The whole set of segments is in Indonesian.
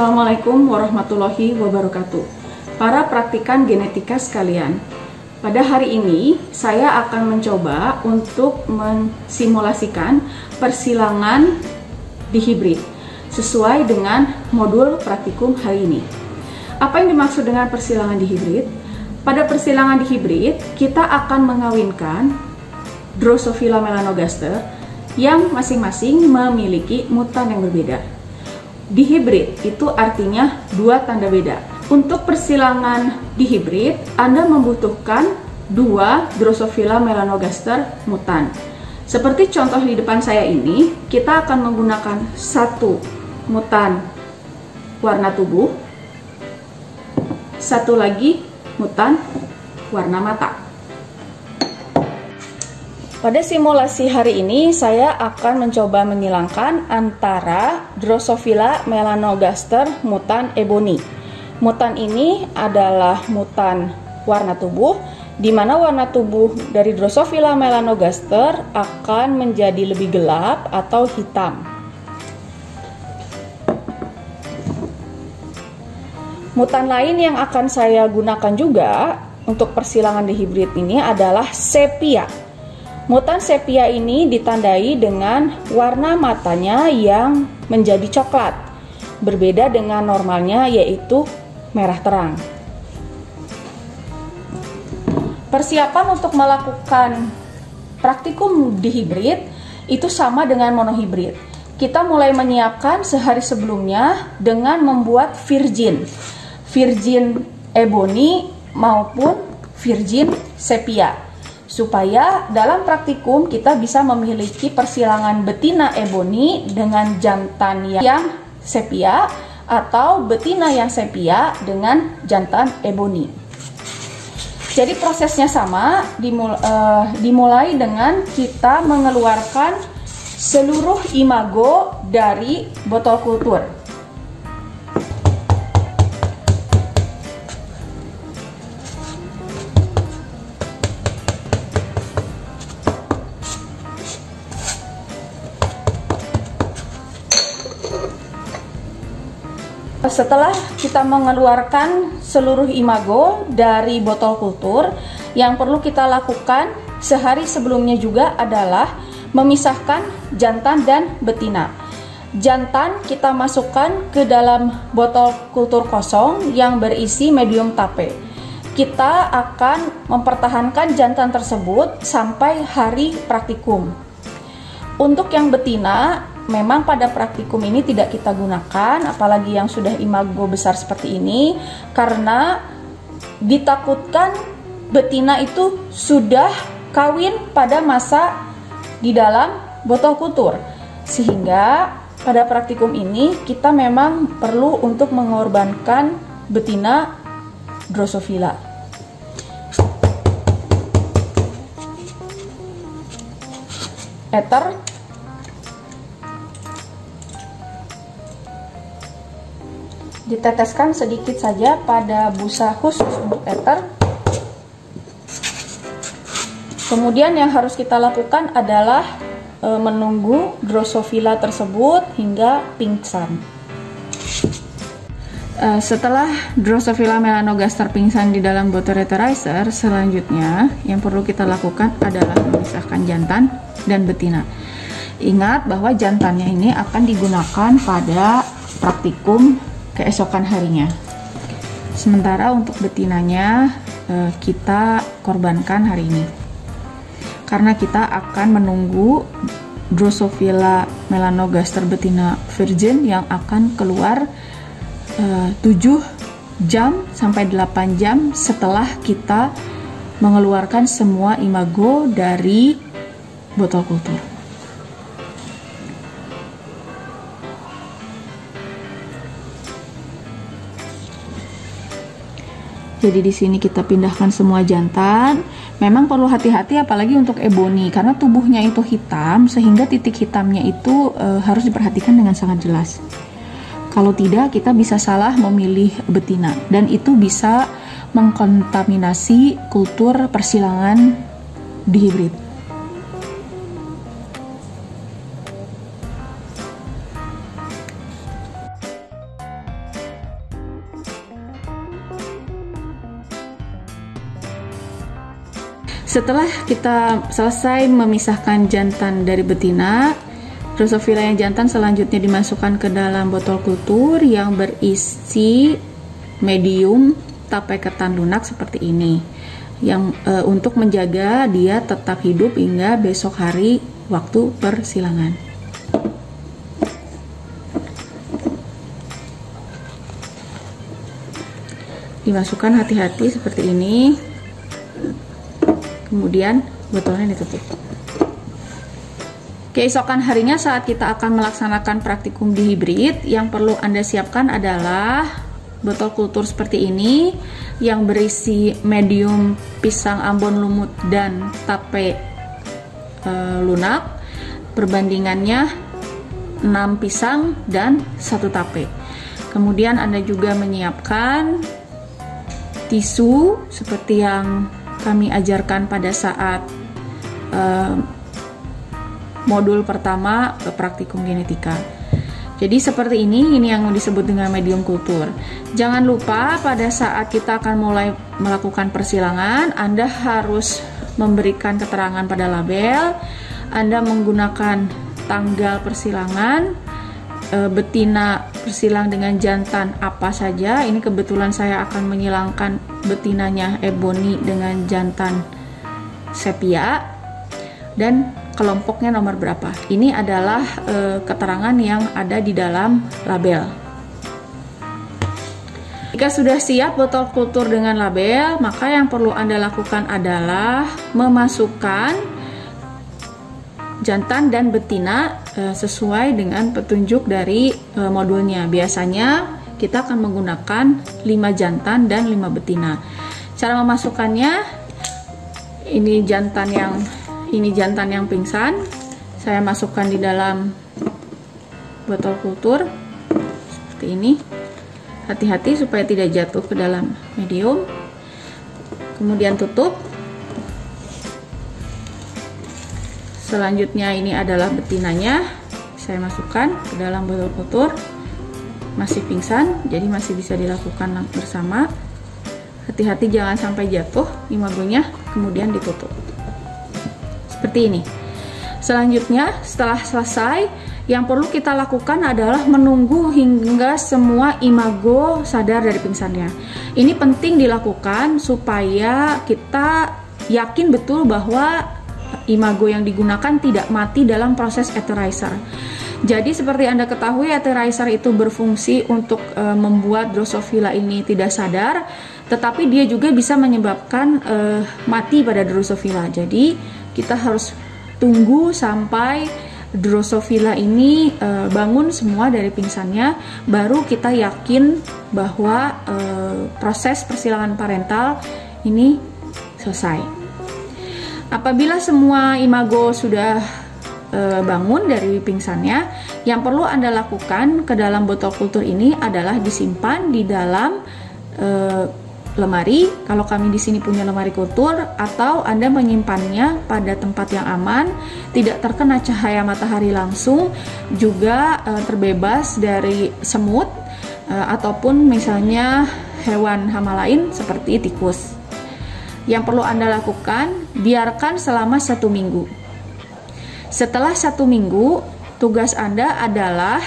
Assalamualaikum warahmatullahi wabarakatuh. Para praktikan genetika sekalian, pada hari ini saya akan mencoba untuk mensimulasikan persilangan dihibrid sesuai dengan modul praktikum hari ini. Apa yang dimaksud dengan persilangan dihibrid? Pada persilangan dihibrid, kita akan mengawinkan Drosophila melanogaster yang masing-masing memiliki mutan yang berbeda. Dihibrid itu artinya dua tanda beda. Untuk persilangan dihibrid, Anda membutuhkan dua Drosophila melanogaster mutan. Seperti contoh di depan saya ini, kita akan menggunakan satu mutan warna tubuh, satu lagi mutan warna mata. Pada simulasi hari ini, saya akan mencoba menyilangkan antara Drosophila melanogaster mutan ebony. Mutan ini adalah mutan warna tubuh, di mana warna tubuh dari Drosophila melanogaster akan menjadi lebih gelap atau hitam. Mutan lain yang akan saya gunakan juga untuk persilangan dihibrid ini adalah sepia. Mutan sepia ini ditandai dengan warna matanya yang menjadi coklat, berbeda dengan normalnya yaitu merah terang. Persiapan untuk melakukan praktikum dihibrid itu sama dengan monohibrid. Kita mulai menyiapkan sehari sebelumnya dengan membuat virgin ebony maupun virgin sepia, supaya dalam praktikum kita bisa memiliki persilangan betina ebony dengan jantan yang sepia atau betina yang sepia dengan jantan ebony. Jadi prosesnya sama, dimulai dengan kita mengeluarkan seluruh imago dari botol kultur. Setelah kita mengeluarkan seluruh imago dari botol kultur, yang perlu kita lakukan sehari sebelumnya juga adalah memisahkan jantan dan betina. Jantan kita masukkan ke dalam botol kultur kosong yang berisi medium tape. Kita akan mempertahankan jantan tersebut sampai hari praktikum. Untuk yang betina, memang pada praktikum ini tidak kita gunakan, apalagi yang sudah imago besar seperti ini, karena ditakutkan betina itu sudah kawin pada masa di dalam botol kultur, sehingga pada praktikum ini kita memang perlu untuk mengorbankan betina Drosophila. Ether diteteskan sedikit saja pada busa khusus untuk ether. Kemudian yang harus kita lakukan adalah menunggu Drosophila tersebut hingga pingsan. Setelah Drosophila melanogaster pingsan di dalam botol eterizer, selanjutnya yang perlu kita lakukan adalah memisahkan jantan dan betina. Ingat bahwa jantannya ini akan digunakan pada praktikum keesokan harinya. Sementara untuk betinanya kita korbankan hari ini, karena kita akan menunggu Drosophila melanogaster betina virgin yang akan keluar 7 jam sampai 8 jam setelah kita mengeluarkan semua imago dari botol kultur. Jadi di sini kita pindahkan semua jantan. Memang perlu hati-hati apalagi untuk ebony karena tubuhnya itu hitam, sehingga titik hitamnya itu harus diperhatikan dengan sangat jelas. Kalau tidak, kita bisa salah memilih betina dan itu bisa mengkontaminasi kultur persilangan dihibrid. Setelah kita selesai memisahkan jantan dari betina, Drosophila yang jantan selanjutnya dimasukkan ke dalam botol kultur yang berisi medium tape ketan lunak seperti ini, yang untuk menjaga dia tetap hidup hingga besok hari waktu persilangan. Dimasukkan hati-hati seperti ini, kemudian botolnya ditutup. Keesokan harinya saat kita akan melaksanakan praktikum di hibrid, yang perlu Anda siapkan adalah botol kultur seperti ini yang berisi medium pisang Ambon lumut dan tape lunak. Perbandingannya 6 pisang dan 1 tape. Kemudian Anda juga menyiapkan tisu seperti yang kami ajarkan pada saat modul pertama praktikum genetika. Jadi seperti ini yang disebut dengan medium kultur. Jangan lupa pada saat kita akan mulai melakukan persilangan, Anda harus memberikan keterangan pada label. Anda menggunakan tanggal persilangan, betina bersilang dengan jantan apa saja. Ini kebetulan saya akan menyilangkan betinanya Ebony dengan jantan sepia, dan kelompoknya nomor berapa. Ini adalah keterangan yang ada di dalam label. Jika sudah siap botol kultur dengan label, maka yang perlu Anda lakukan adalah memasukkan jantan dan betina sesuai dengan petunjuk dari modulnya. Biasanya kita akan menggunakan 5 jantan dan 5 betina. Cara memasukkannya, ini jantan yang pingsan, saya masukkan di dalam botol kultur seperti ini. Hati-hati supaya tidak jatuh ke dalam medium. Kemudian tutup. Selanjutnya ini adalah betinanya, saya masukkan ke dalam botol kultur. Masih pingsan, jadi masih bisa dilakukan bersama. Hati-hati jangan sampai jatuh imagonya, kemudian ditutup seperti ini. Selanjutnya, setelah selesai, yang perlu kita lakukan adalah menunggu hingga semua imago sadar dari pingsannya. Ini penting dilakukan supaya kita yakin betul bahwa imago yang digunakan tidak mati dalam proses eutherizer. Jadi seperti Anda ketahui, eutherizer itu berfungsi untuk membuat Drosophila ini tidak sadar, tetapi dia juga bisa menyebabkan mati pada Drosophila. Jadi kita harus tunggu sampai Drosophila ini bangun semua dari pingsannya, baru kita yakin bahwa proses persilangan parental ini selesai. Apabila semua imago sudah bangun dari pingsannya, yang perlu Anda lakukan ke dalam botol kultur ini adalah disimpan di dalam lemari. Kalau kami di sini punya lemari kultur, atau Anda menyimpannya pada tempat yang aman, tidak terkena cahaya matahari langsung, juga terbebas dari semut ataupun misalnya hewan hama lain seperti tikus. Yang perlu Anda lakukan, biarkan selama 1 minggu. Setelah 1 minggu, tugas Anda adalah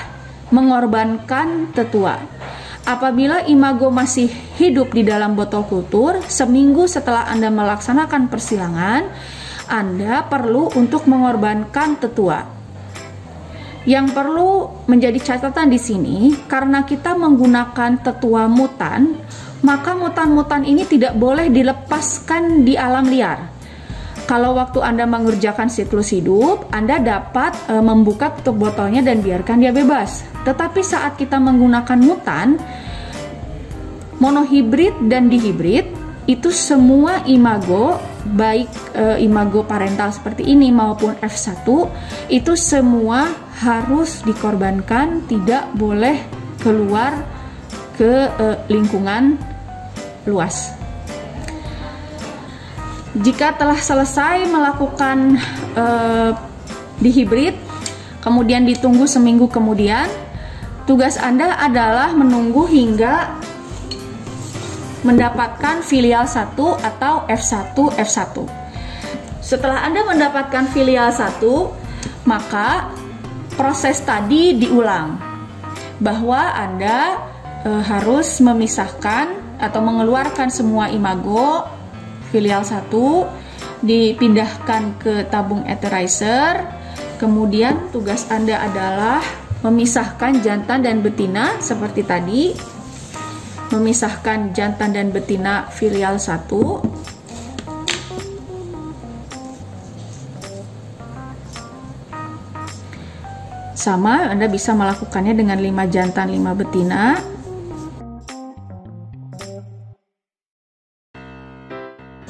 mengorbankan tetua. Apabila imago masih hidup di dalam botol kultur, seminggu setelah Anda melaksanakan persilangan, Anda perlu untuk mengorbankan tetua. Yang perlu menjadi catatan di sini, karena kita menggunakan tetua mutan, maka mutan-mutan ini tidak boleh dilepaskan di alam liar. Kalau waktu Anda mengerjakan siklus hidup, Anda dapat membuka tutup botolnya dan biarkan dia bebas. Tetapi saat kita menggunakan mutan, monohibrid dan dihibrid, itu semua imago, baik imago parental seperti ini maupun F1, itu semua harus dikorbankan, tidak boleh keluar ke lingkungan luas. Jika telah selesai melakukan dihibrid, kemudian ditunggu seminggu kemudian, tugas Anda adalah menunggu hingga mendapatkan filial 1 atau F1. Setelah Anda mendapatkan filial 1, maka proses tadi diulang, bahwa Anda harus memisahkan atau mengeluarkan semua imago filial 1, dipindahkan ke tabung etherizer. Kemudian tugas Anda adalah memisahkan jantan dan betina seperti tadi. Memisahkan jantan dan betina filial 1. Sama, Anda bisa melakukannya dengan 5 jantan, 5 betina.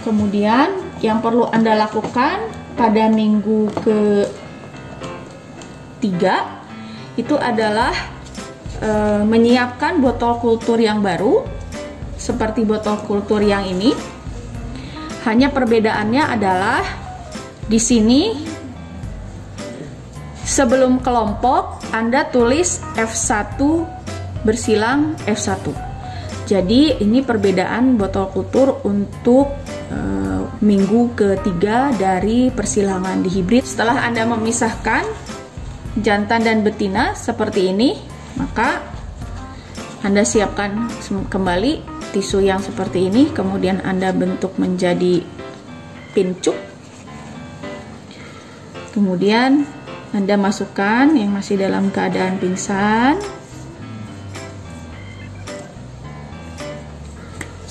Kemudian yang perlu Anda lakukan pada minggu ke-3 itu adalah menyiapkan botol kultur yang baru seperti botol kultur yang ini. Hanya perbedaannya adalah di sini sebelum kelompok Anda tulis F1 bersilang F1. Jadi ini perbedaan botol kultur untuk minggu ke-3 dari persilangan di hibrid. Setelah Anda memisahkan jantan dan betina seperti ini, maka Anda siapkan kembali tisu yang seperti ini, kemudian Anda bentuk menjadi pincuk. Kemudian Anda masukkan yang masih dalam keadaan pingsan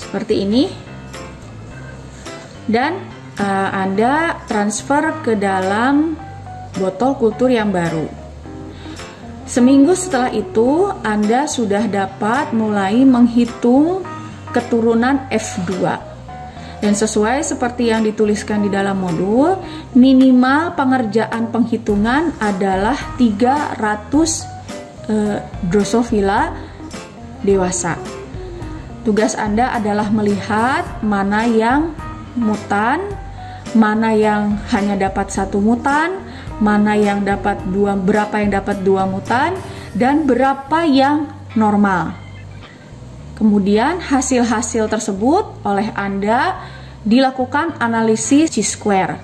seperti ini, dan Anda transfer ke dalam botol kultur yang baru. Seminggu setelah itu Anda sudah dapat mulai menghitung keturunan F2. Dan sesuai seperti yang dituliskan di dalam modul, minimal pengerjaan penghitungan adalah 300 Drosophila dewasa. Tugas Anda adalah melihat mana yang mutan, mana yang hanya dapat 1 mutan, mana yang dapat berapa yang dapat 2 mutan, dan berapa yang normal. Kemudian hasil-hasil tersebut oleh Anda dilakukan analisis chi-square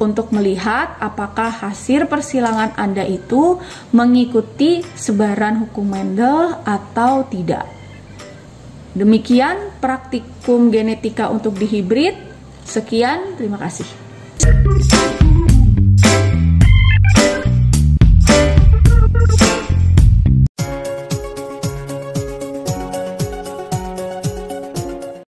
untuk melihat apakah hasil persilangan Anda itu mengikuti sebaran hukum Mendel atau tidak. Demikian praktikum genetika untuk dihibrid. Sekian, terima kasih.